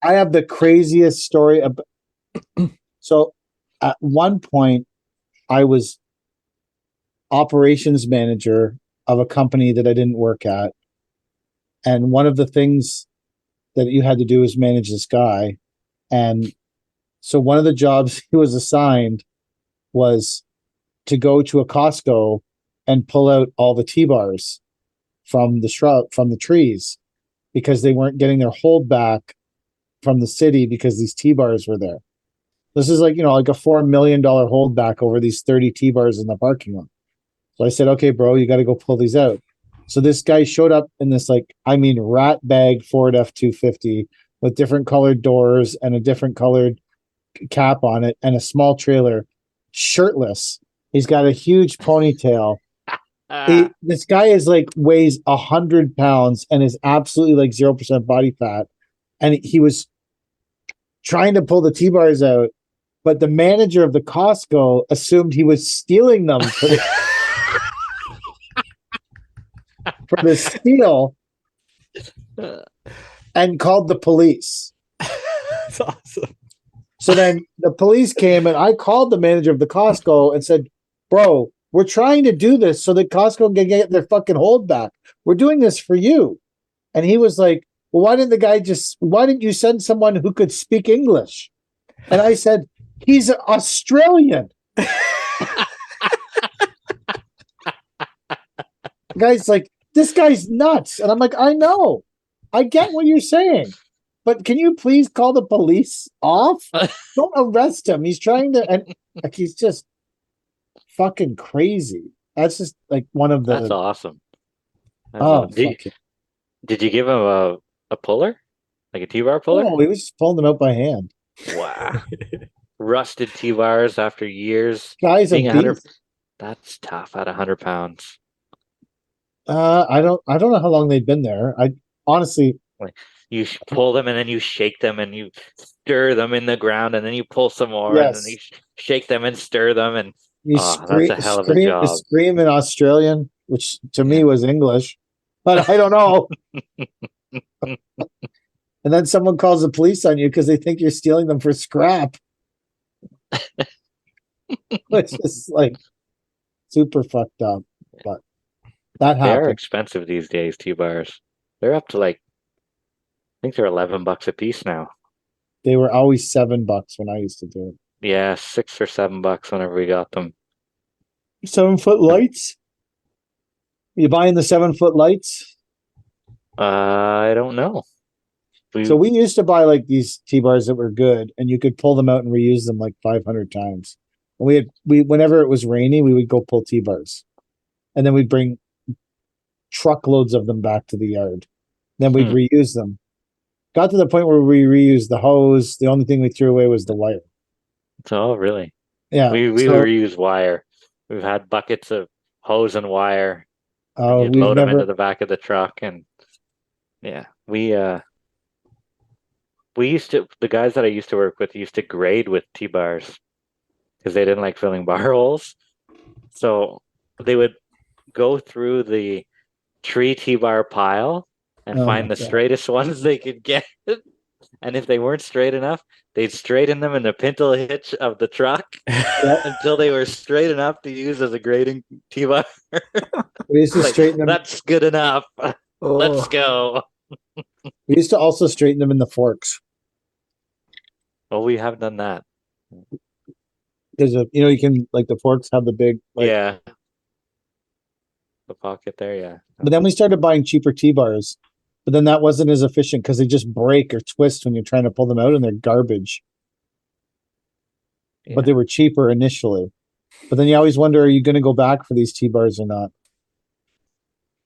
I have the craziest story. So at one point, I was operations manager of a company that I didn't work at. And one of the things that you had to do is manage this guy. And so one of the jobs he was assigned was to go to a Costco and pull out all the T-bars from the trees because they weren't getting their hold back from the city because these T-bars were there. This is like, like a $4 million holdback over these 30 T-bars in the parking lot. So I said, okay, bro, you got to go pull these out. So this guy showed up in this, rat bag Ford F-250 with different colored doors and a different colored cap on it and a small trailer, shirtless. He's got a huge ponytail. This guy is weighs 100 pounds and is absolutely 0% body fat. And he was trying to pull the T-bars out, but the manager of the Costco assumed he was stealing them for the steal and called the police. That's awesome. So then the police came and I called the manager of the Costco and said, bro, we're trying to do this so that Costco can get their fucking hold back. We're doing this for you. And he was like, well, why didn't you send someone who could speak English? And I said, he's Australian. Guy's like, this guy's nuts. And I'm like, I know. I get what you're saying. But can you please call the police off? Don't arrest him. He's trying to, and he's just fucking crazy. That's just one of the. That's awesome. Did you give him a puller? Like a T-bar puller? Oh, he was just pulling them out by hand. Wow. Rusted T-bars after years. Guys, that's tough at 100 pounds. I don't know how long they've been there. I honestly, you pull them and then you shake them and you stir them in the ground and then you pull some more and then you shake them and stir them and that's a hell of a job. Scream in Australian, which to me was English, but I don't know. And then someone calls the police on you because they think you're stealing them for scrap. It's just super fucked up, but that happened. They're expensive these days, T-bars. They're up to I think they're $11 a piece now. They were always $7 when I used to do it. Yeah, $6 or $7 whenever we got them. 7-foot lights? You buying the 7-foot lights? I don't know. So we used to buy these T-bars that were good, and you could pull them out and reuse them 500 times. And whenever it was rainy, we would go pull T-bars, and then we'd bring truckloads of them back to the yard. Then we'd reuse them. Got to the point where we reused the hose. The only thing we threw away was the wire. Oh, really? Yeah. We reuse wire. We've had buckets of hose and wire. Oh, you'd load them into the back of the truck, and yeah, the guys that I used to work with used to grade with T-bars because they didn't like filling bar holes. So they would go through the tree T-bar pile and find the straightest ones they could get. And if they weren't straight enough, they'd straighten them in the pintle hitch of the truck until they were straight enough to use as a grading T-bar. We used to straighten them. That's good enough. Let's go. We used to also straighten them in the forks. Oh, we have done that. Because you can the forks have the big the pocket there, yeah. But then we started buying cheaper T-bars, but then that wasn't as efficient because they just break or twist when you're trying to pull them out, and they're garbage. Yeah. But they were cheaper initially. But then you always wonder, are you going to go back for these T-bars or not?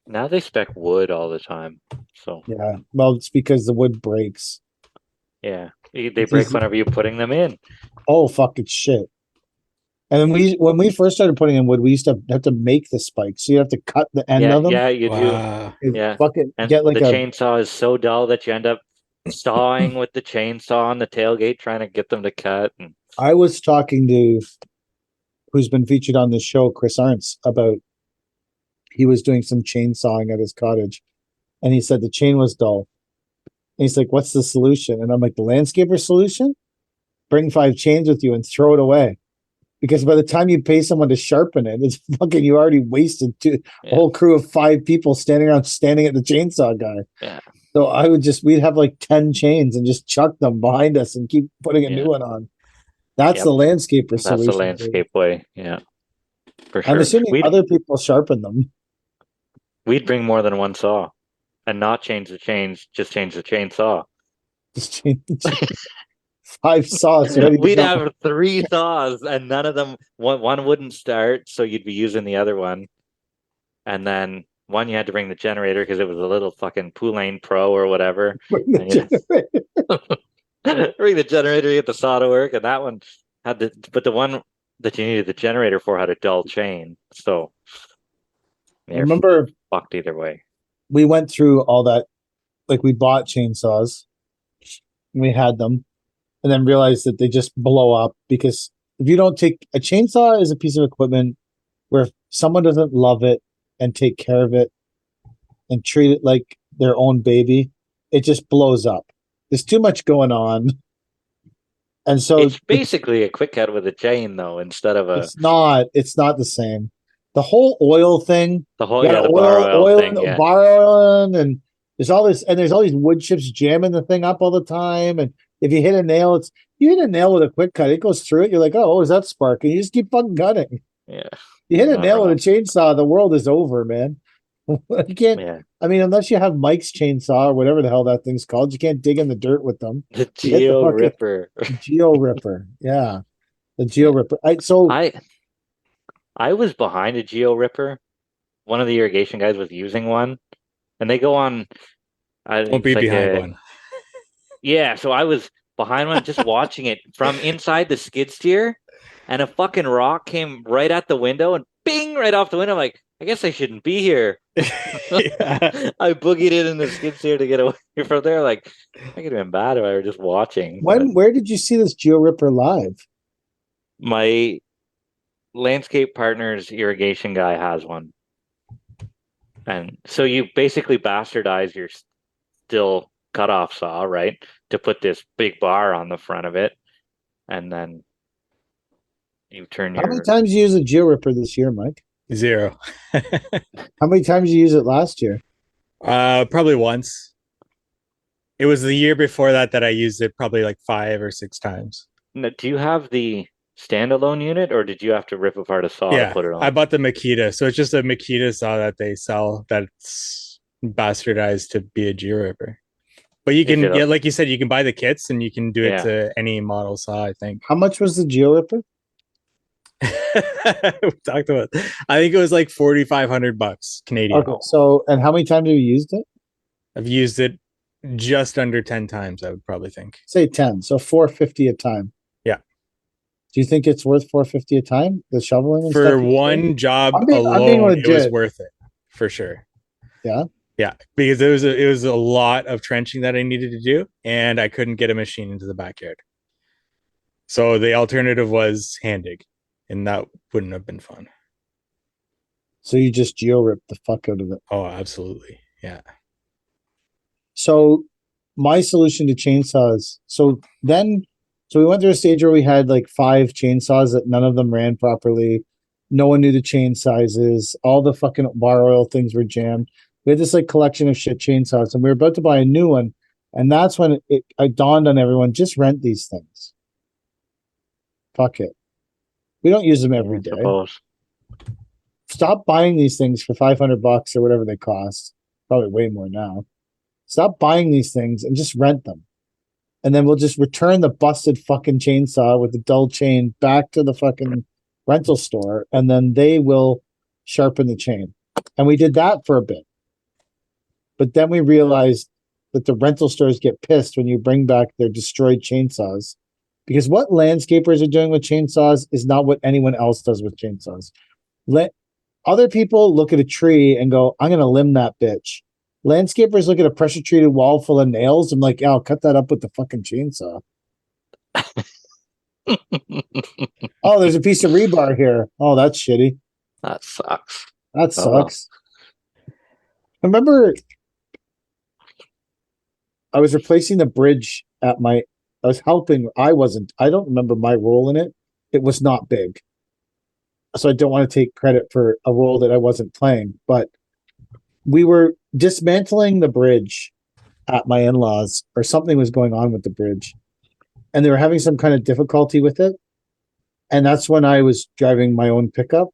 Now they spec wood all the time. So yeah, well, it's because the wood breaks. Yeah, they break whenever you're putting them in. Oh, fucking shit. And then when we first started putting in wood, we used to have to make the spikes. So you have to cut the end of them. Yeah, you do. Yeah. And get the chainsaw is so dull that you end up sawing with the chainsaw on the tailgate, trying to get them to cut. And I was talking to who's been featured on this show, Chris Arntz, about he was doing some chainsawing at his cottage, and he said the chain was dull. he's like, what's the solution? And I'm like, the landscaper solution? Bring 5 chains with you and throw it away. Because by the time you pay someone to sharpen it, it's fucking, you already wasted a whole crew of 5 people standing at the chainsaw guy. Yeah. So we'd have like 10 chains and just chuck them behind us and keep putting a new one on. That's the landscaper solution. That's the landscape way. Yeah. For sure. I'm assuming other people sharpen them. We'd bring more than one saw and not change the chains, just change the chainsaw. Just change the chain. 5 saws. We'd have 3 saws and none of them, one wouldn't start. So you'd be using the other one. And then one, you had to bring the generator because it was a little fucking Poulain Pro or whatever. Bring the generator, you get the saw to work. And that one had but the one that you needed the generator for had a dull chain. So I remember fucked either way. We went through all that. Like, we bought chainsaws. We had them. And then realized that they just blow up, because if you don't take a chainsaw is a piece of equipment where if someone doesn't love it and take care of it and treat it like their own baby, it just blows up. There's too much going on. And so it's basically a quick cut with a chain, though, instead of a. It's not the same. The whole oil thing, the bar oil thing, bar oil, and there's all these wood chips jamming the thing up all the time. And if you hit a nail, you hit a nail with a quick cut, it goes through it. You're like, oh, is that spark? And you just keep fucking cutting. Yeah. You hit a nail with a chainsaw, the world is over, man. You can't. Yeah. I mean, unless you have Mike's chainsaw or whatever the hell that thing's called, you can't dig in the dirt with them. The Geo Ripper. Geo Ripper, yeah, the Geo Ripper. I was behind a Geo Ripper. One of the irrigation guys was using one, and they go on. Won't be behind one. Yeah, so I was behind one, just watching it from inside the skid steer, and a fucking rock came right at the window and bing right off the window. I'm like, I guess I shouldn't be here. I boogied it in the skid steer to get away from there. Like, I could have been bad if I were just watching. Where did you see this Geo Ripper live? My landscape partner's irrigation guy has one. And so you basically bastardize your still cutoff saw, right? To put this big bar on the front of it. And then you turn How many times did you use a Geo Ripper this year, Mike? 0. How many times did you use it last year? Probably once. It was the year before that I used it probably like 5 or 6 times. Now, do you have the standalone unit, or did you have to rip apart a saw to put it on? I bought the Makita, so it's just a Makita saw that they sell that's bastardized to be a Geo Ripper. But you can, like you said, you can buy the kits and you can do it to any model saw, I think. How much was the Geo Ripper? We talked about. I think it was like $4,500 Canadian. Okay, so and how many times have you used it? I've used it just under 10 times. I would probably think. Say 10, so $450 a time. Yeah. Do you think it's worth $450 a time? The shoveling and for stuff one job alone, it was worth it for sure. Yeah. Yeah, because it was a lot of trenching that I needed to do, and I couldn't get a machine into the backyard. So the alternative was hand dig, and that wouldn't have been fun. So you just Geo ripped the fuck out of it. Oh, absolutely. Yeah. So my solution to chainsaws. So we went through a stage where we had like 5 chainsaws that none of them ran properly. No one knew the chain sizes. All the fucking bar oil things were jammed. We had this like collection of shit chainsaws, and we were about to buy a new one. And that's when it dawned on everyone, just rent these things. Fuck it. We don't use them every day. Stop buying these things for $500 or whatever they cost. Probably way more now. Stop buying these things and just rent them. And then we'll just return the busted fucking chainsaw with the dull chain back to the fucking rental store, and then they will sharpen the chain. And we did that for a bit. But then we realized that the rental stores get pissed when you bring back their destroyed chainsaws, because what landscapers are doing with chainsaws is not what anyone else does with chainsaws. Let other people look at a tree and go, I'm going to limb that bitch. Landscapers look at a pressure treated wall full of nails and like, yeah, I'll cut that up with the fucking chainsaw. Oh, there's a piece of rebar here. Oh, that's shitty. That sucks. That sucks. Well. I remember, I don't know if you remember this, but I don't know if you remember this. But I remember when we were younger, we used to I was replacing the bridge at my. I was helping. I wasn't. I don't remember my role in it. It was not big, so I don't want to take credit for a role that I wasn't playing. But we were dismantling the bridge at my in-laws, or something was going on with the bridge, and they were having some kind of difficulty with it. And that's when I was driving my own pickup,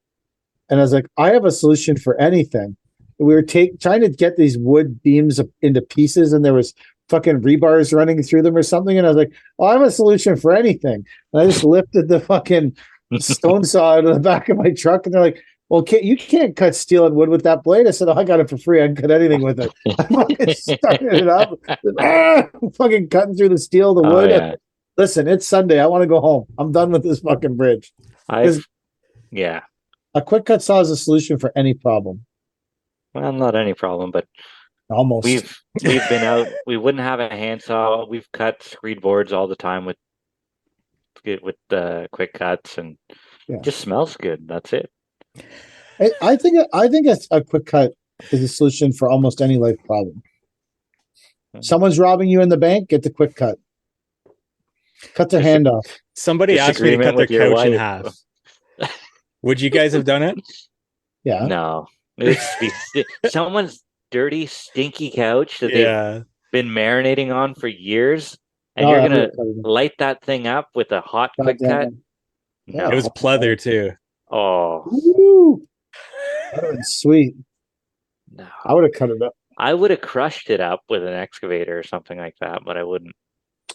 and I was like, I have a solution for anything. We were trying to get these wood beams into pieces, and there was fucking rebars running through them or something. And I was like, oh, I have a solution for anything. And I just lifted the fucking stone saw out of the back of my truck, and they're like, well, you can't cut steel and wood with that blade. I said, oh, I got it for free. I can cut anything with it. I fucking started it up. Fucking cutting through the steel, the wood. Yeah. Listen, it's Sunday. I want to go home. I'm done with this fucking bridge. Yeah. A quick cut saw is a solution for any problem. Well, not any problem, but almost. We've been out. We wouldn't have a handsaw. We've cut screed boards all the time with the quick cuts, and it just smells good. That's it. I think a quick cut is a solution for almost any life problem. Someone's robbing you in the bank, get the quick cut. Cut their hand off. Somebody asked me to cut their couch in half. Would you guys have done it? Yeah. No. Someone's dirty, stinky couch that they've been marinating on for years, and you're gonna light that thing up with a hot quick cut. No. It was pleather too. Oh, that would have been sweet. No, I would have cut it up. I would have crushed it up with an excavator or something like that, but I wouldn't.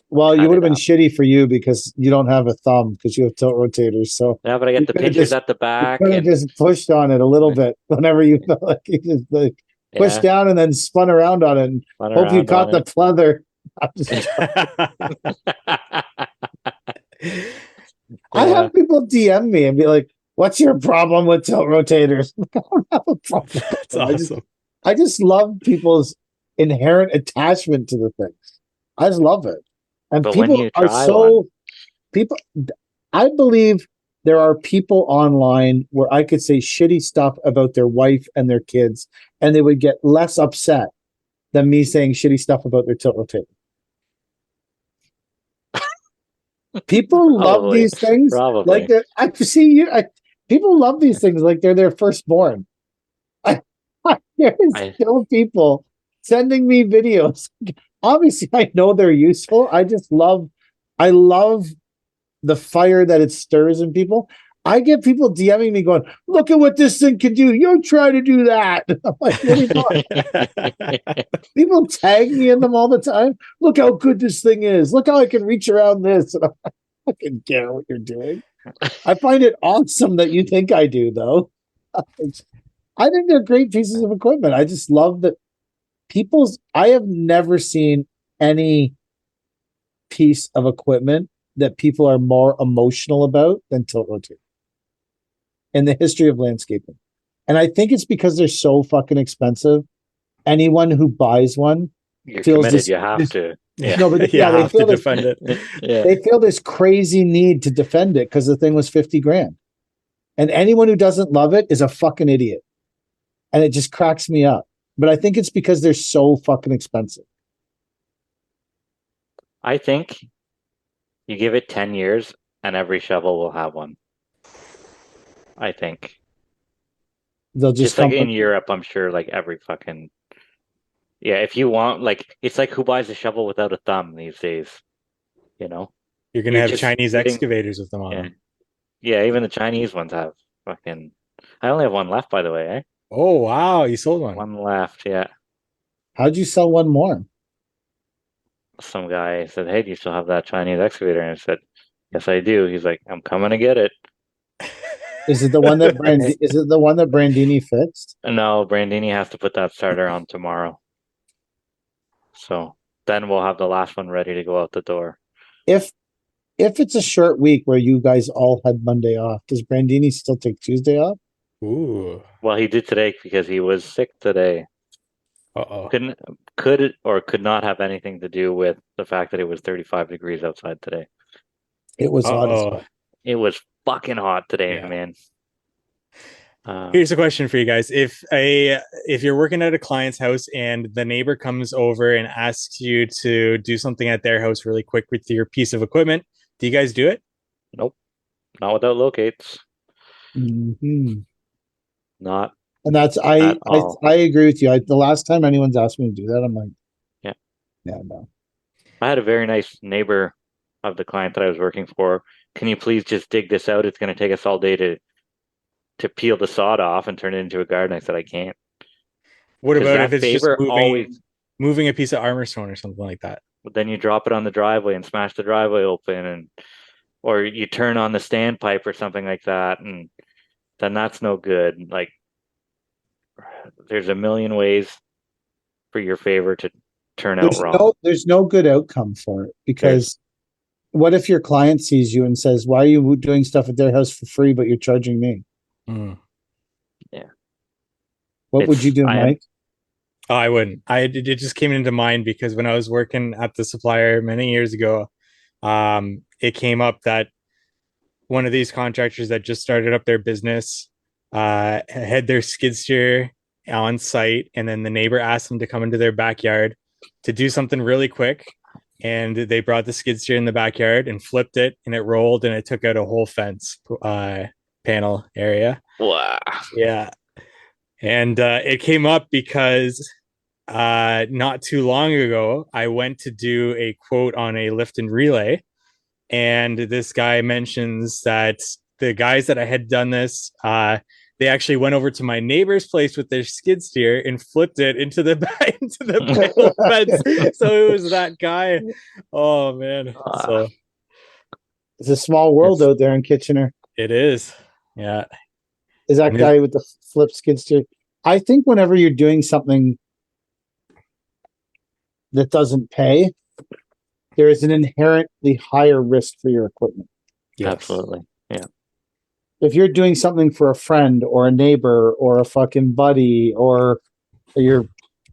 Well, you would have been shitty for you because you don't have a thumb because you have tilt rotators. So yeah, but I got the pinchers at the back. You could have just pushed on it a little bit whenever you felt like you just pushed down and then spun around on it and hope you caught the pleather. I have people DM me and be like, "What's your problem with tilt rotators?" I don't have a problem. That's awesome. I just love people's inherent attachment to the things. I just love it. And but people are so people. I believe there are people online where I could say shitty stuff about their wife and their kids, and they would get less upset than me saying shitty stuff about their tilt rotator. People love these things like that. I see you. People love these things like they're their firstborn. There's still people sending me videos. Obviously, I know they're useful. I love the fire that it stirs in people. I get people DMing me going, look at what this thing can do. You try to do that. I'm like, what are you people tag me in them all the time. Look how good this thing is. Look how I can reach around this. And I fucking care what you're doing. I find it awesome that you think I do, though. I think they're great pieces of equipment. I just love that I have never seen any piece of equipment that people are more emotional about than tilt rotator in the history of landscaping. And I think it's because they're so fucking expensive. Anyone who buys one feels committed. You have to. Yeah. No, but they feel to defend it. They feel this crazy need to defend it because the thing was $50,000. And anyone who doesn't love it is a fucking idiot. And it just cracks me up. But I think it's because they're so fucking expensive. I think you give it 10 years and every shovel will have one. I think. They'll just like in Europe, I'm sure like every fucking... Yeah, if you want, like, it's like who buys a shovel without a thumb these days? You know? You're going to have Chinese excavators with them on them. Yeah, even the Chinese ones have fucking... I only have one left, by the way, eh? Oh, wow. You sold one. One left, yeah. How'd you sell one more? Some guy said, hey, do you still have that Chinese excavator? And I said, yes, I do. He's like, I'm coming to get it. Is it the one that Brandini fixed? No, Brandini has to put that starter on tomorrow. So then we'll have the last one ready to go out the door. If it's a short week where you guys all had Monday off, does Brandini still take Tuesday off? Ooh. Well, he did today because he was sick today. Uh-oh. Could not have anything to do with the fact that it was 35 degrees outside today. It was hot as fuck. It was fucking hot today, man. Here's a question for you guys. If you're working at a client's house and the neighbor comes over and asks you to do something at their house really quick with your piece of equipment, do you guys do it? Nope. Not without locates. Mm-hmm. Not And that's I agree with you. The last time anyone's asked me to do that, I'm like, yeah, no. I had a very nice neighbor of the client that I was working for. Can you please just dig this out? It's going to take us all day to peel the sod off and turn it into a garden. I said I can't. What about if it's just always moving a piece of armor stone or something like that? Then you drop it on the driveway and smash the driveway open, or you turn on the standpipe or something like that, and then that's no good. Like, there's a million ways for your favor to turn out wrong. There's no good outcome for it, because what if your client sees you and says, "Why are you doing stuff at their house for free, but you're charging me?" Mm. Yeah. What would you do, Mike? Oh, I wouldn't. It just came into mind because when I was working at the supplier many years ago, it came up that one of these contractors that just started up their business had their skid steer on site, and then the neighbor asked them to come into their backyard to do something really quick, and they brought the skid steer in the backyard and flipped it, and it rolled, and it took out a whole fence panel area. Wow. Yeah. And it came up because not too long ago, I went to do a quote on a lift and relay. And this guy mentions that the guys that I had done this, they actually went over to my neighbor's place with their skid steer and flipped it into the panel fence. So it was that guy. Oh, man. So it's a small world out there in Kitchener. It is. Yeah. Is that guy with the flip skid steer? I think whenever you're doing something that doesn't pay, there is an inherently higher risk for your equipment. Yes. Absolutely. Yeah. If you're doing something for a friend or a neighbor or a fucking buddy or your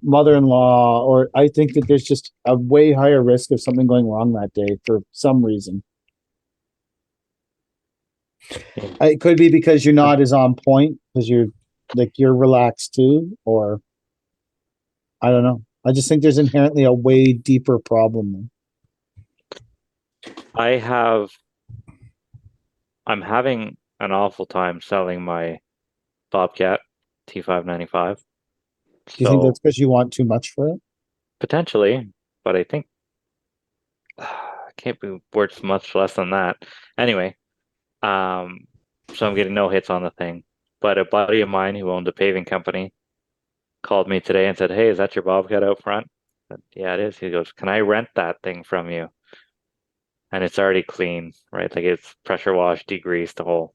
mother-in-law, or I think that there's just a way higher risk of something going wrong that day for some reason. It could be because you're not as on point, because you're relaxed too, or I don't know. I just think there's inherently a way deeper problem. I'm having an awful time selling my Bobcat T595. Do you think that's because you want too much for it? Potentially, but I think I can't be worth much less than that. Anyway, so I'm getting no hits on the thing. But a buddy of mine who owned a paving company called me today and said, "Hey, is that your Bobcat out front?" I said, "Yeah, it is." He goes, "Can I rent that thing from you?" And it's already clean, right? Like, it's pressure washed, degreased, the whole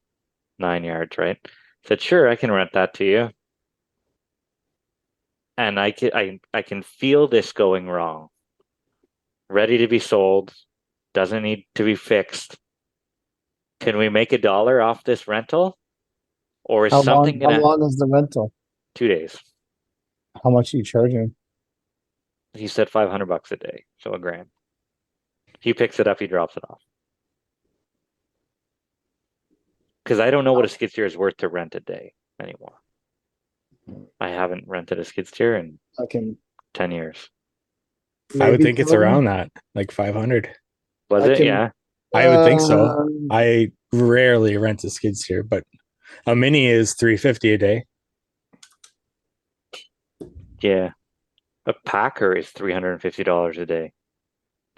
9 yards, right? I said, "Sure, I can rent that to you." And I can feel this going wrong. Ready to be sold, doesn't need to be fixed. Can we make $1 off this rental? Or is how something long, how long is the rental? 2 days. How much are you charging? He said $500 a day, so $1,000. He picks it up, he drops it off. Because I don't know what a skid steer is worth to rent a day anymore. I haven't rented a skid steer in 10 years. I would think it's around that, like 500. Was it? Yeah. I would think so. I rarely rent a skid steer, but a mini is $350 a day. Yeah. A Packer is $350 a day.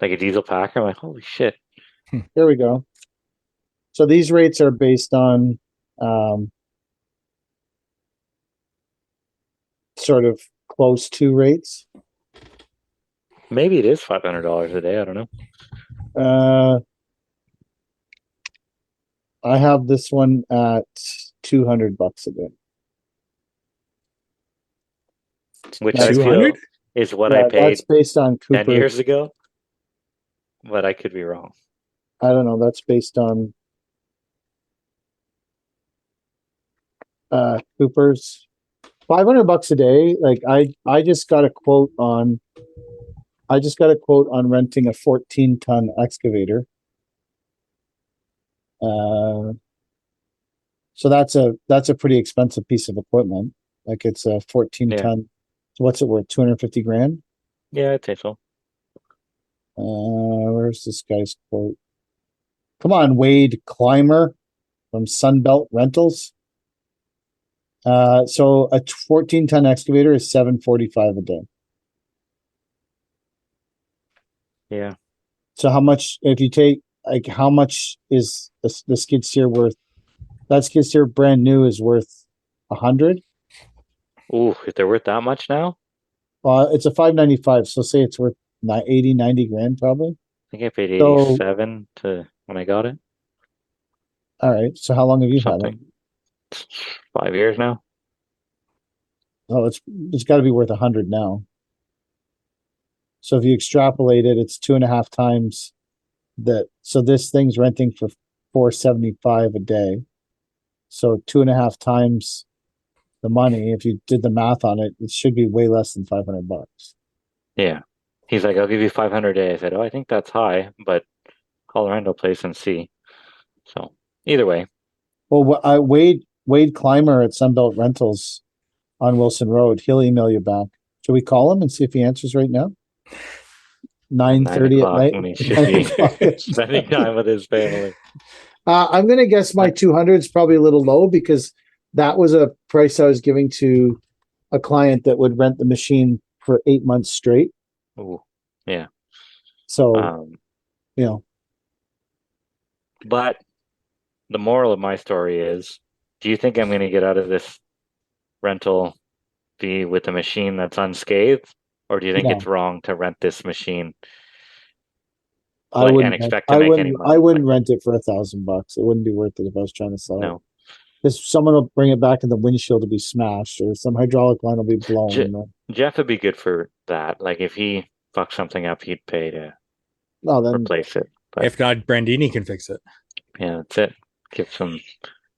Like a diesel Packer. I'm like, holy shit. Here we go. So these rates are based on sort of close to rates. Maybe it is $500 a day. I don't know. I have this one at $200 a day. Which I feel is what I paid. That's based on Cooper 10 years ago, but I could be wrong. I don't know. That's based on Cooper's $500 a day. Like I just got a quote on renting a 14-ton excavator. So that's a pretty expensive piece of equipment. Like it's a 14 Yeah. ton. So what's it worth? 250 grand. Yeah, I'd say so. Where's this guy's quote? Come on, Wade Clymer from Sunbelt Rentals. So a 14 ton excavator is 745 a day. Yeah. So how much, if you take, like, how much is the skid steer worth? That skid steer brand new is worth 100. Ooh, if they're worth that much now? It's a 595. So say it's worth 80, 90 grand probably. I think I paid So, 87 to when I got it. all right. So how long have you had it? Something. 5 years now. Oh, it's got to be worth 100 now. So if you extrapolate it, it's 2.5 times that. So this thing's renting for 475 a day. So 2.5 times the money. If you did the math on it, it should be way less than $500. Yeah. He's like, I'll give you 500 a day. I said, oh, I think that's high, but call the rental place and see. So either way, Well, Wade Clymer at Sunbelt Rentals on Wilson Road. He'll email you back. Should we call him and see if he answers right now? 9:30 at 9 o'clock night. when he should 9 be o'clock at spending time with his family. I'm gonna guess my 200 is probably a little low because that was a price I was giving to a client that would rent the machine for 8 months straight. Ooh, yeah. So, you know, But the moral of my story is, do you think I'm going to get out of this rental fee with a machine that's unscathed? Or do you think no, it's wrong to rent this machine I and wouldn't. expect to I make any wouldn't. I money? wouldn't rent it for $1,000. It wouldn't be worth it if I was trying to sell it. No. Because someone will bring it back and the windshield will be smashed or some hydraulic line will be blown. Jeff would be good for that. Like if he fucked something up, he'd pay to No, then replace it. But If not, Brandini can fix it. yeah, that's it. Give some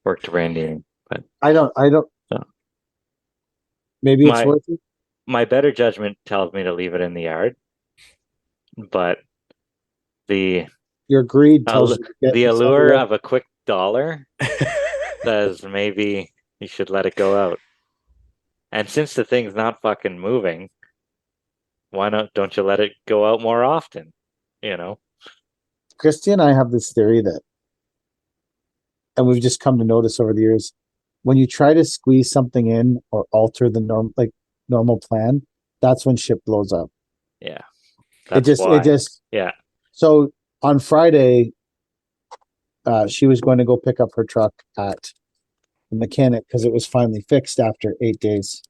work to Randy. But I don't. So. Maybe it's worth it. My better judgment tells me to leave it in the yard, but your greed tells you to the get allure of a quick dollar says maybe you should let it go out. And since the thing's not fucking moving, why not? Don't you let it go out more often? You know. Christy and I have this theory that, and we've just come to notice over the years, when you try to squeeze something in or alter the normal plan, that's when shit blows up. Yeah. It just yeah. So on Friday, she was going to go pick up her truck at the mechanic because it was finally fixed after 8 days,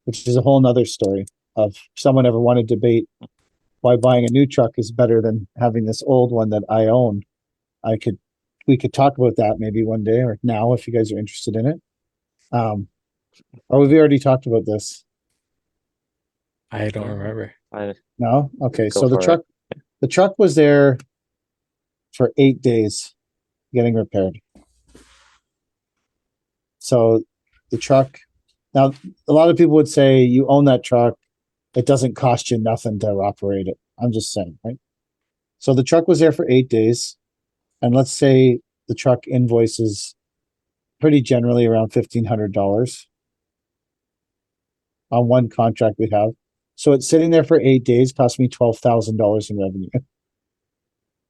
which is a whole nother story of someone ever wanted to debate why buying a new truck is better than having this old one that I own. We could talk about that maybe one day or now if you guys are interested in it. Or we've already talked about this. I don't remember. No? Okay. Go So for the truck was there for 8 days getting repaired. So the truck, now a lot of people would say you own that truck. It doesn't cost you nothing to operate it. I'm just saying, right? So the truck was there for 8 days. And let's say the truck invoices pretty generally around $1,500 on one contract we have. So it's sitting there for 8 days, cost me $12,000 in revenue.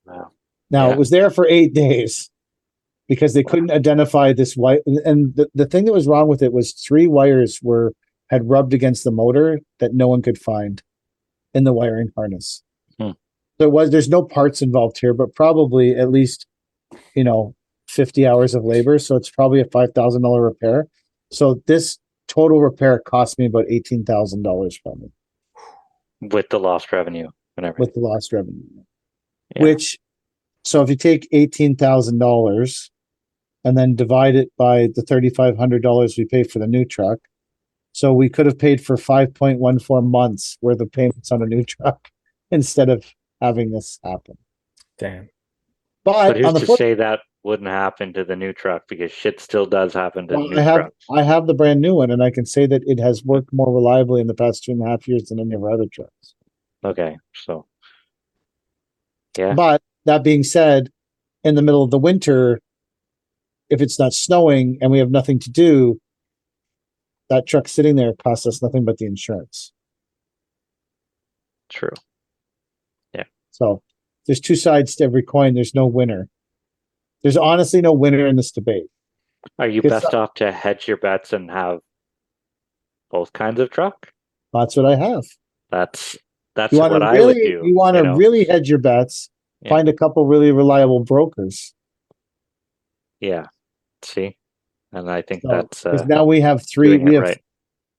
Wow. Now Yeah. it was there for 8 days because they couldn't identify this wire. And the thing that was wrong with it was 3 wires had rubbed against the motor that no one could find in the wiring harness. There's no parts involved here, but probably at least, 50 hours of labor. So it's probably a $5,000 repair. So this total repair cost me about $18,000 probably. With the lost revenue and everything. With the lost revenue. Yeah. So if you take $18,000 and then divide it by the $3,500 we paid for the new truck, so we could have paid for 5.14 months worth of payments on a new truck instead of having this happen. Damn. But who's on the to say that wouldn't happen to the new truck, because shit still does happen to new trucks. I have the brand new one, and I can say that it has worked more reliably in the past 2.5 years than any of our other trucks. Okay, so yeah. But that being said, in the middle of the winter, if it's not snowing and we have nothing to do, that truck sitting there costs us nothing but the insurance. True. So there's two sides to every coin. There's no winner. There's honestly no winner in this debate. Are you It's best off to hedge your bets and have both kinds of truck? That's what I have. That's You want what to I would really, do. you want to really hedge your bets. Yeah. Find a couple really reliable brokers. Yeah. See, and I think So, that's because now we have three. doing it right.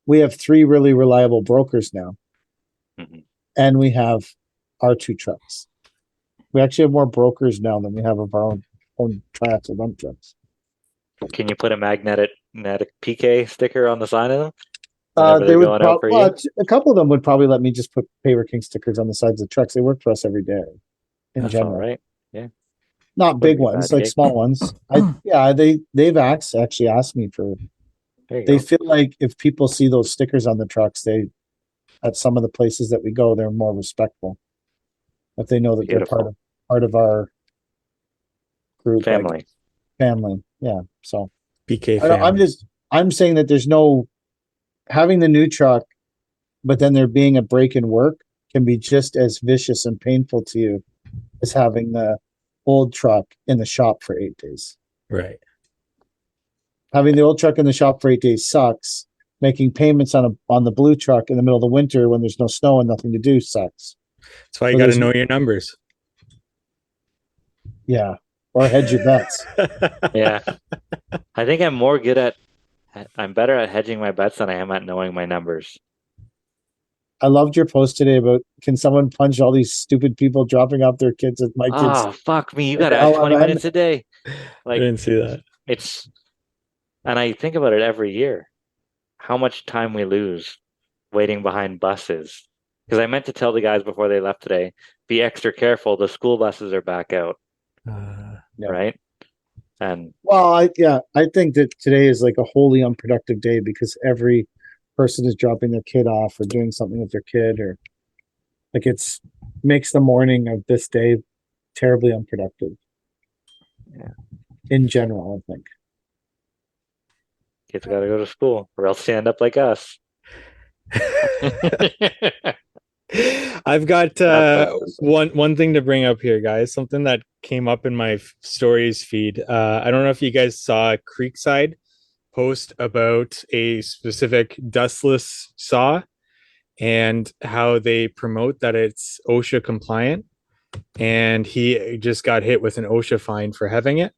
We have three really reliable brokers now, Mhm. and we have our two trucks. We actually have more brokers now than we have of our own triaxle dump trucks. Can you put a magnetic PK sticker on the side of them? Whenever They they're would going out for you? well, a couple of them would probably let me just put Paver King stickers on the sides of the trucks. They work for us every day. In That's general, all right. Yeah. not Wouldn't big be a ones, bad like gig. small ones. They've actually asked me for. There you They go. feel like if people see those stickers on the trucks, at some of the places that we go, they're more respectful. If they know that Beautiful. they're part of our group, Family. like family. Yeah. So BK I'm saying that there's no having the new truck, but then there being a break in work can be just as vicious and painful to you as having the old truck in the shop for 8 days. Right. Having the old truck in the shop for 8 days sucks. Making payments on the blue truck in the middle of the winter when there's no snow and nothing to do sucks. That's why you got to know your numbers. Yeah. Or hedge your bets. Yeah. I think I'm better at hedging my bets than I am at knowing my numbers. I loved your post today about can someone punch all these stupid people dropping off their kids at my kids. Oh, fuck me. You got to have 20 minutes a day. I didn't see that. And I think about it every year. How much time we lose waiting behind buses. Because I meant to tell the guys before they left today, be extra careful. The school buses are back out. Right? And I think that today is like a wholly unproductive day because every person is dropping their kid off or doing something with their kid, or like makes the morning of this day terribly unproductive. Yeah. In general, I think. Kids got to go to school or else they end up like us. I've got one thing to bring up here, guys. Something that came up in my stories feed. I don't know if you guys saw Creekside post about a specific dustless saw and how they promote that it's OSHA compliant, and he just got hit with an OSHA fine for having it.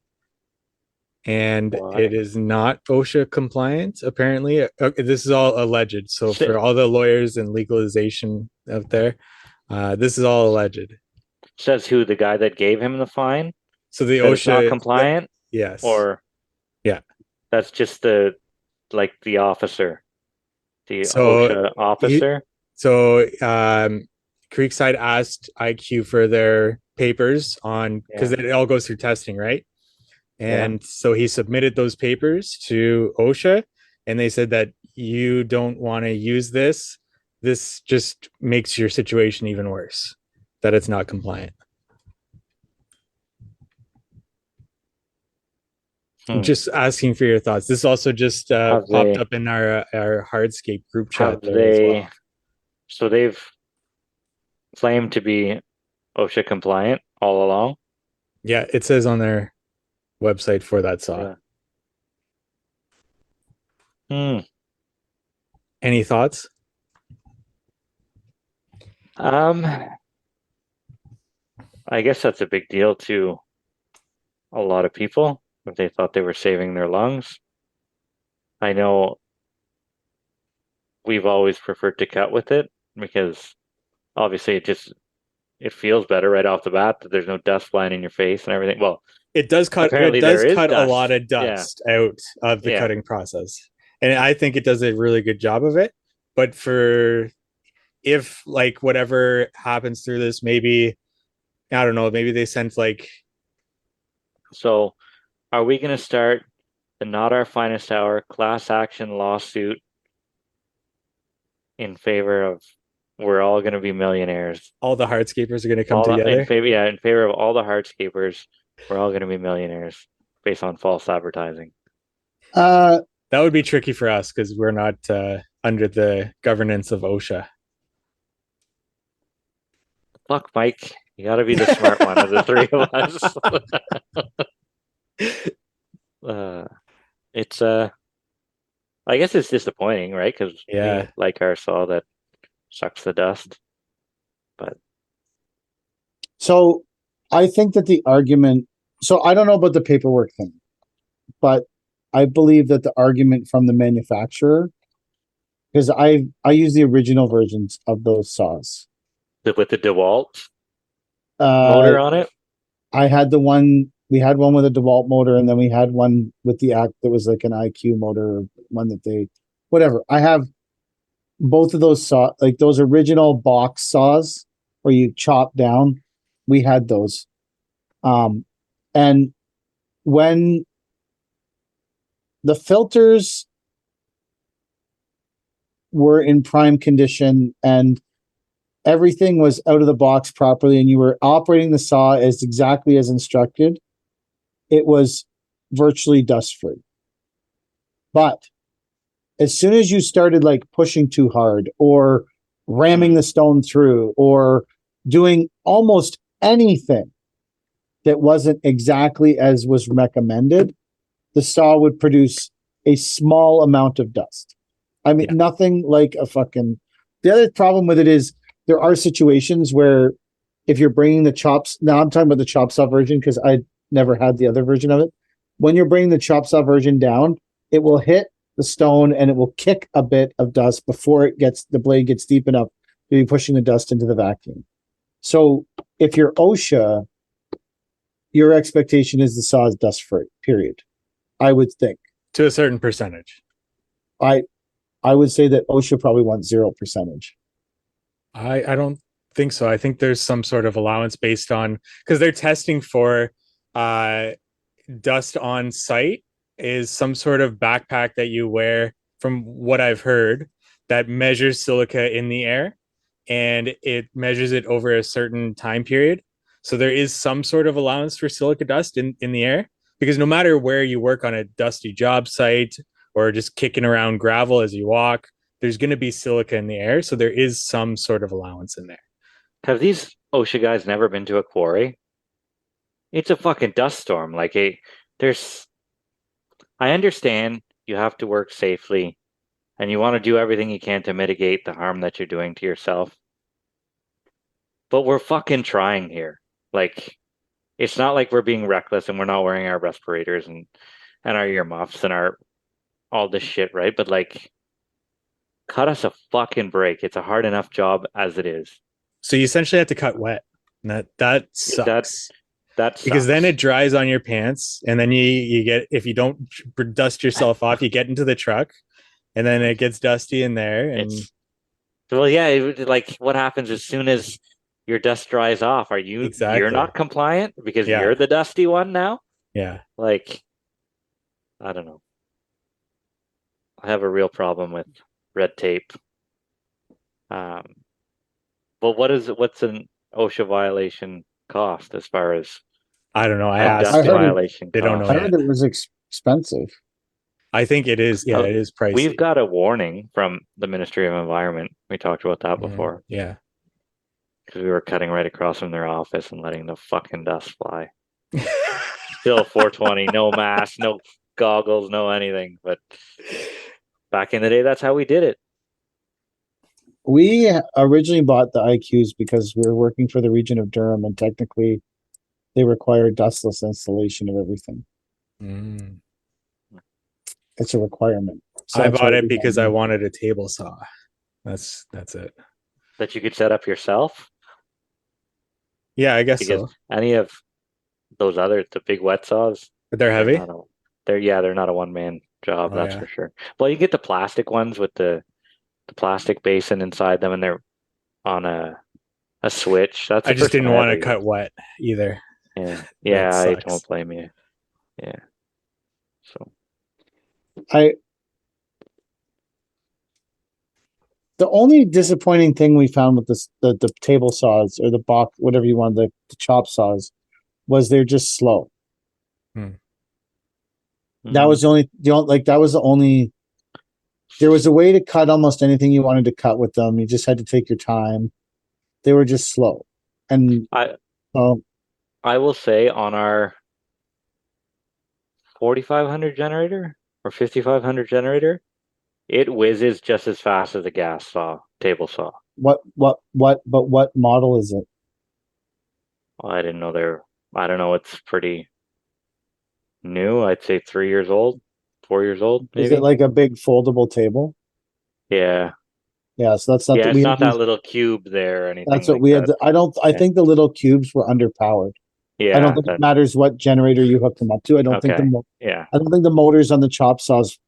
And it is not OSHA compliant, apparently. This is all alleged. So for all the lawyers and legalization out there, this is all alleged. Says who? The guy that gave him the fine? So the OSHA not OSHA compliant? Yes. Or yeah. That's just the officer. The OSHA officer. Creekside asked IQ for their papers on because it all goes through testing, right? And so he submitted those papers to OSHA, and they said that you don't want to use this. This just makes your situation even worse, that it's not compliant. I'm just asking for your thoughts. This also just popped up in our Hardscape group chat there as well. So they've claimed to be OSHA compliant all along? Yeah, it says on their website for that saw. Any thoughts? I guess that's a big deal to a lot of people if they thought they were saving their lungs. I know we've always preferred to cut with it because obviously it feels better right off the bat that there's no dust flying in your face and everything. Well, it does cut a lot of dust out of the cutting process. And I think it does a really good job of it. But if like whatever happens through this, maybe, I don't know, maybe they sent like. So are we going to start the Not Our Finest Hour class action lawsuit in favor of we're all going to be millionaires? All the hardscapers are going to come together? In favor of all the hardscapers, we're all going to be millionaires. based on false advertising? Uh, That would be tricky for us because we're not under the governance of OSHA. Fuck, Mike. You got to be the smart one of the three of us. It's I guess it's disappointing, right? Because we Yeah. like our saw that sucks the dust. But so I think that the argument, so I don't know about the paperwork thing, but I believe that the argument from the manufacturer, because I use the original versions of those saws. with the DeWalt Uh, motor on it, I had the one, we had one with a DeWalt motor, and then we had one with the act that was like an IQ motor, one that they, whatever. I have both of those saw, like those original box saws where you chop down. We had those. And when the filters were in prime condition and everything was out of the box properly and you were operating the saw as exactly as instructed, it was virtually dust free. But as soon as you started like pushing too hard or ramming the stone through or doing almost anything that wasn't exactly as was recommended, the saw would produce a small amount of dust. I mean, nothing like a fucking. The other problem with it is there are situations where if you're bringing the chops, now I'm talking about the chop saw version because I never had the other version of it. When you're bringing the chop saw version down, it will hit the stone and it will kick a bit of dust before the blade gets deep enough to be pushing the dust into the vacuum. So if you're OSHA, your expectation is the saw is dust free, period. I would think. To a certain percentage. I would say that OSHA probably wants 0%. I don't think so. I think there's some sort of allowance based on, because they're testing for dust on site is some sort of backpack that you wear, from what I've heard, that measures silica in the air and it measures it over a certain time period. So there is some sort of allowance for silica dust in the air, because no matter where you work on a dusty job site or just kicking around gravel as you walk, there's going to be silica in the air. So there is some sort of allowance in there. have these OSHA guys never been to a quarry? It's a fucking dust storm. There's. I understand you have to work safely, and you want to do everything you can to mitigate the harm that you're doing to yourself. But we're fucking trying here. Like, it's not like we're being reckless and we're not wearing our respirators and our earmuffs and our all this shit, right? But like, cut us a fucking break. It's a hard enough job as it is. So you essentially have to cut wet. And that sucks. That sucks. Because then it dries on your pants, and then you get, if you don't dust yourself off, you get into the truck, and then it gets dusty in there. And like what happens as soon as your dust dries off? You're not compliant because you're the dusty one now? Yeah. Like, I don't know. I have a real problem with red tape. But what's an OSHA violation cost as far as I don't know. I I asked. heard violation they don't know I yet. heard it was expensive. I think it is. Yeah, it is pricey. We've got a warning from the Ministry of Environment. We talked about that before. Yeah. Because we were cutting right across from their office and letting the fucking dust fly. Still 420, no mask, no goggles, no anything. But back in the day, that's how we did it. We originally bought the IQs because we were working for the region of Durham, and technically they require dustless installation of everything. Mm. It's a requirement. So I bought it because I wanted a table saw. That's it. That you could set up yourself? Yeah, I guess so. Any of those the big wet saws, they're heavy. They're not a one-man job, that's for sure. Well, you get the plastic ones with the plastic basin inside them, and they're on a switch. I just didn't want to cut wet either. Yeah, I don't blame you. Yeah. So the only disappointing thing we found with the table saws or the box, whatever you want, the chop saws, was they're just slow. That was that was the only. There was a way to cut almost anything you wanted to cut with them. You just had to take your time. They were just slow, and I um, I will say on our 4500 generator or 5500 generator, it whizzes just as fast as a gas saw, table saw. but what model is it? Well, I didn't know I don't know, it's pretty new. I'd say 3 years old, 4 years old, Is it maybe. like a big foldable table? Yeah. Yeah, so that's not Yeah, that it's we had not that these. little cube there or anything That's what like we had. that. I don't. I Yeah. think the little cubes were underpowered. I don't Yeah, think it matters what generator you hook them up to. okay. Yeah. I don't think the motors on the chop saws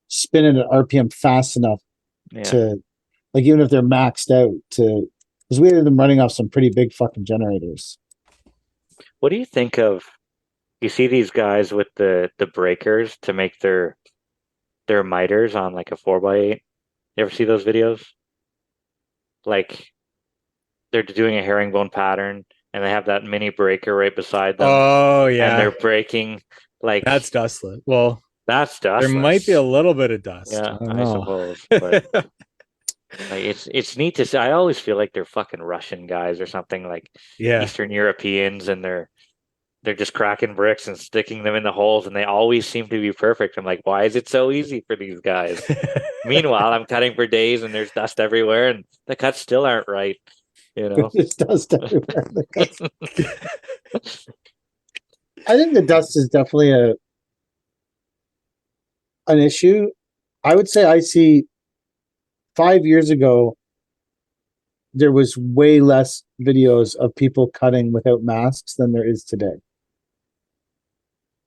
spin at an RPM fast enough Yeah. to, like, even if they're maxed out to, because we had them running off some pretty big fucking generators. What do you think of, you see these guys with the breakers to make their miters on like a 4x8? You ever see those videos? Like they're doing a herringbone pattern and they have that mini breaker right beside them Oh and yeah, they're breaking that's like dustless. Well, that's there might be a dustless. little bit of dust. Yeah, I don't I know. suppose. But like it's neat to see. I always feel like they're fucking Russian guys or something, like Yeah. Eastern Europeans, and they're just cracking bricks and sticking them in the holes and they always seem to be perfect. I'm like, why is it so easy for these guys? Meanwhile, I'm cutting for days and there's dust everywhere and the cuts still aren't right, you know. There's dust everywhere. I think the dust is definitely an issue. I would say I see 5 years ago there was way less videos of people cutting without masks than there is today.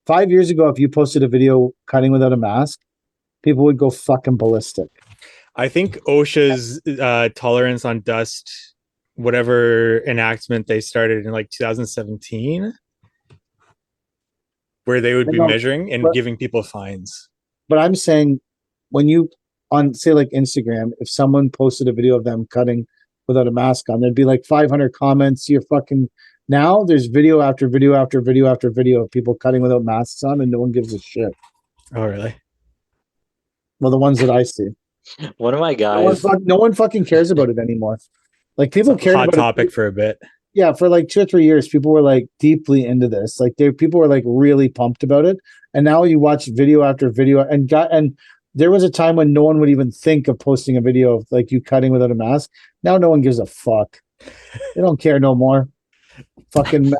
5 years ago, if you posted a video cutting without a mask, people would go fucking ballistic. I think OSHA's tolerance on dust, whatever enactment they started in like 2017, where they would be No, measuring and but, giving people fines. but I'm saying when you on say like Instagram, if someone posted a video of them cutting without a mask on, there'd be like 500 comments. You're fucking now. There's video after video after video after video of people cutting without masks on, and no one gives a shit. Oh, really? Well, the ones that I see, One of my guys, no one fucking cares about it anymore. Like people It's a cared hot about topic it. for a bit. Yeah, for like 2 or 3 years, people were like deeply into this. Like people were like really pumped about it. And now you watch video after video, and there was a time when no one would even think of posting a video of like you cutting without a mask. Now no one gives a fuck. They don't care no more. Fucking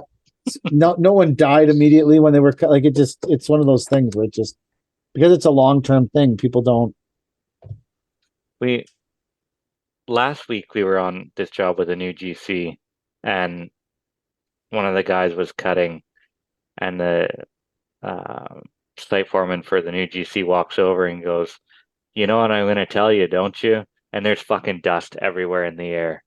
no one died immediately when they were cut. Like it's one of those things where it just, because it's a long-term thing, people don't. we last week we were on this job with a new GC and one of the guys was cutting and the site foreman for the new GC walks over and goes, you know what I'm going to tell you, don't you? And there's fucking dust everywhere in the air.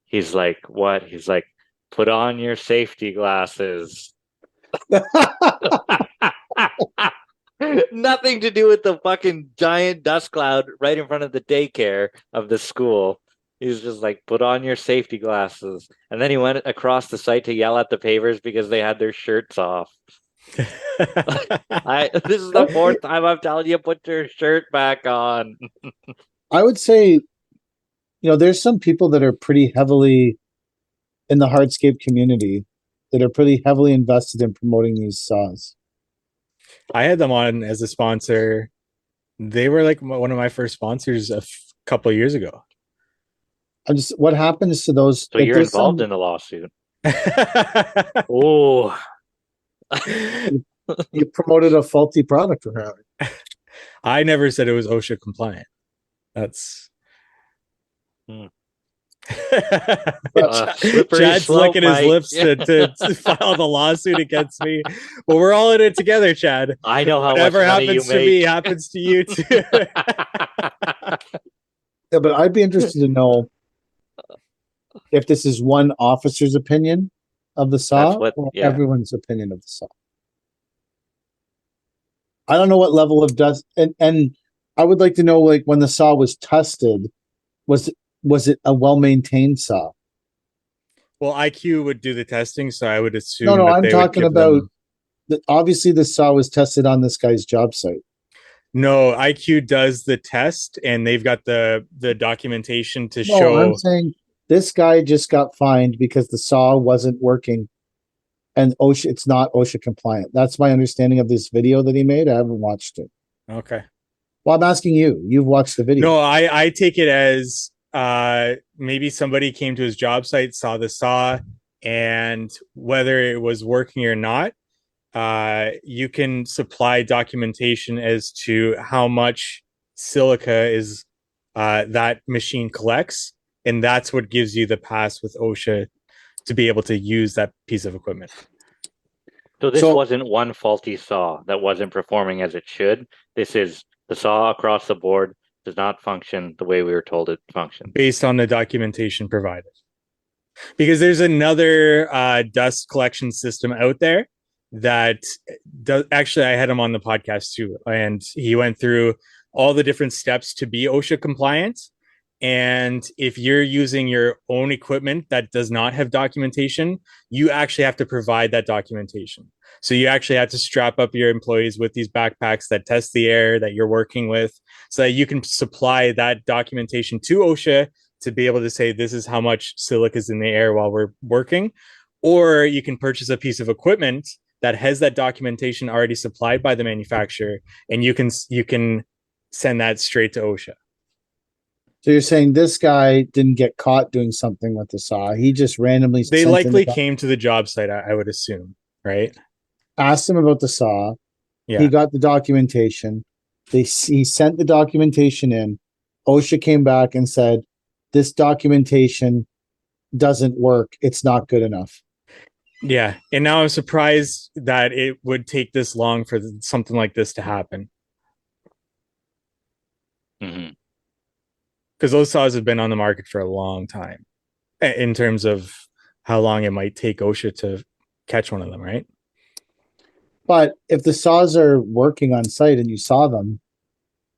He's like, what? He's like, put on your safety glasses. Nothing to do with the fucking giant dust cloud right in front of the daycare of the school. He's just like, put on your safety glasses. And then he went across the site to yell at the pavers because they had their shirts off. This is the fourth time I'm telling you, put your shirt back on. I would say, there's some people that are pretty heavily in the hardscape community that are pretty heavily invested in promoting these saws. I had them on as a sponsor. They were like one of my first sponsors a couple of years ago. What happens to those? So you're involved in the lawsuit. Oh, you promoted a faulty product for her. I never said it was OSHA compliant. That's Chad's licking his lips to file the lawsuit against me. But we're all in it together, Chad. I know how Whatever much money happens you to make. me happens to you too. Yeah, but I'd be interested to know if this is one officer's opinion of the saw or everyone's opinion of the saw. I don't know what level of dust, and I would like to know, like, when the saw was tested, was it a well-maintained saw? Well, IQ would do the testing, so I would assume No, that I'm they talking would give about them... obviously the saw was tested on this guy's job site. No, IQ does the test, and they've got the documentation to No, I'm show. saying this guy just got fined because the saw wasn't working, and OSHA, it's not OSHA compliant. That's my understanding of this video that he made. I haven't watched it. Okay. Well, I'm asking you. You've watched the video. No, I take it as maybe somebody came to his job site, saw the saw, and whether it was working or not, you can supply documentation as to how much silica is that machine collects, and that's what gives you the pass with OSHA to be able to use that piece of equipment. So this wasn't one faulty saw that wasn't performing as it should. This is the saw across the board does not function the way we were told it functioned. Based on the documentation provided. Because there's another dust collection system out there that does, actually, I had him on the podcast too, and he went through all the different steps to be OSHA compliant. And if you're using your own equipment that does not have documentation, you actually have to provide that documentation. So you actually have to strap up your employees with these backpacks that test the air that you're working with, so that you can supply that documentation to OSHA to be able to say, this is how much silica is in the air while we're working. Or you can purchase a piece of equipment that has that documentation already supplied by the manufacturer, and you can send that straight to OSHA. So you're saying this guy didn't get caught doing something with the saw. He just randomly. They likely came to the job site, I would assume, right? Asked him about the saw. Yeah. He got the documentation. He sent the documentation in. OSHA came back and said, this documentation doesn't work. It's not good enough. Yeah. And now I'm surprised that it would take this long for something like this to happen. Mm-hmm. Because those saws have been on the market for a long time in terms of how long it might take OSHA to catch one of them, right? But if the saws are working on site and you saw them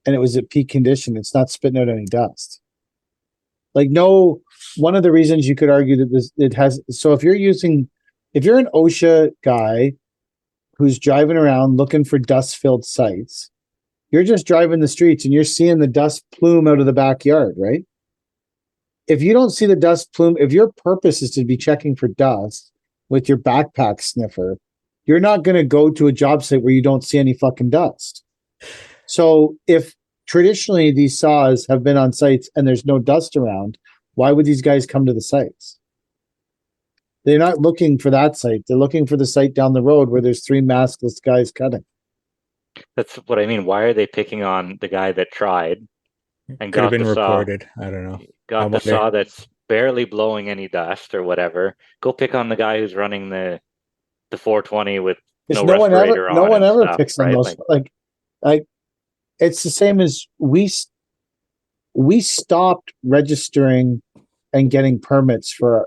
and it was at peak condition, it's not spitting out any dust. Like, no, one of the reasons you could argue that this, it has, so if you're an OSHA guy who's driving around looking for dust-filled sites, you're just driving the streets and you're seeing the dust plume out of the backyard, right? If you don't see the dust plume, if your purpose is to be checking for dust with your backpack sniffer, you're not going to go to a job site where you don't see any fucking dust. So if traditionally these saws have been on sites and there's no dust around, why would these guys come to the sites? They're not looking for that site. They're looking for the site down the road where there's 3 maskless guys cutting. That's what I mean. Why are they picking on the guy that tried and Could have been the reported. I don't know. Got the saw that's barely blowing any dust or whatever. Go pick on the guy who's running the 420 with no respirator on. No one ever stuff, picks on right? those. Like it's the same as we stopped registering and getting road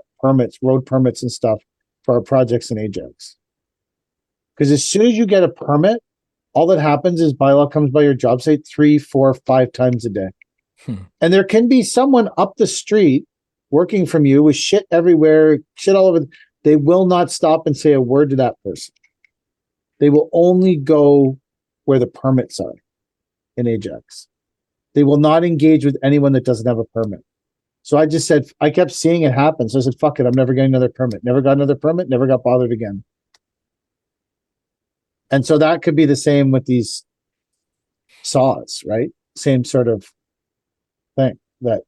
permits and stuff for our projects in Ajax. Because as soon as you get a permit, all that happens is bylaw comes by your job site 3, 4, 5 times a day. And there can be someone up the street working from you with shit everywhere, shit all over. They will not stop and say a word to that person. They will only go where the permits are in Ajax. They will not engage with anyone that doesn't have a permit. So I just said, I kept seeing it happen. So I said, fuck it, I'm never getting another permit. Never got another permit, never got bothered again. And so that could be the same with these saws, right? Same sort of thing, that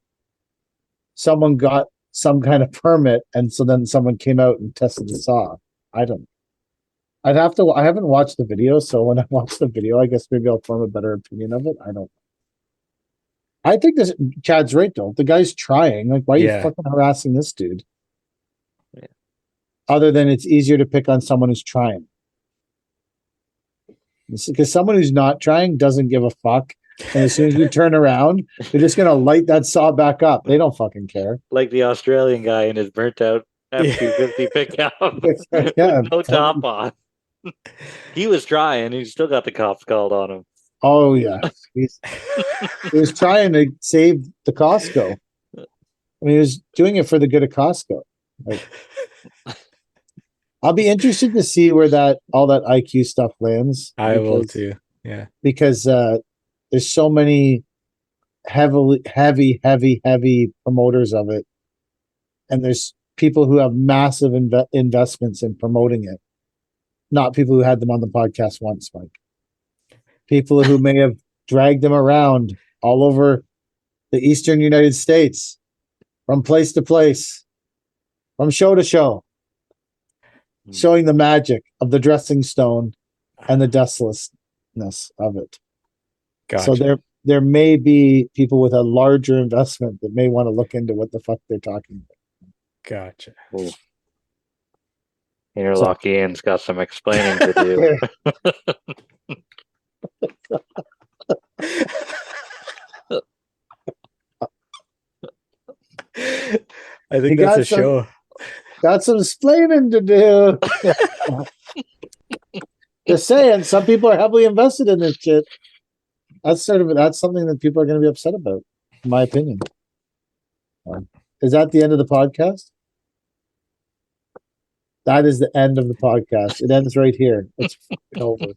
someone got some kind of permit and so then someone came out and tested the saw. I haven't watched the video, so when I watch the video, I guess maybe I'll form a better opinion of it. I think Chad's right though. The guy's trying. Like, why are you fucking harassing this dude? Yeah. Other than it's easier to pick on someone who's trying. Because someone who's not trying doesn't give a fuck. And as soon as you turn around, they're just going to light that saw back up. They don't fucking care. Like the Australian guy in his burnt out F-250 pickup. Yeah. No top on. He was trying. He still got the cops called on him. Oh, yeah. He was trying to save the Costco. I mean, he was doing it for the good of Costco. Like, I'll be interested to see where all that IQ stuff lands. I will too. Yeah. Because there's so many heavy promoters of it, and there's people who have massive investments in promoting it. Not people who had them on the podcast once, Mike. People who may have dragged them around all over the eastern United States, from place to place, from show to show, showing the magic of the dressing stone and the dustlessness of it. Gotcha. So there may be people with a larger investment that may want to look into what the fuck they're talking about. Gotcha. Ooh. Interlockian's got some explaining to do. I think that's a show. Got some explaining to do. Just saying, some people are heavily invested in this shit. That's something that people are going to be upset about, in my opinion. Is that the end of the podcast? That is the end of the podcast. It ends right here. It's over.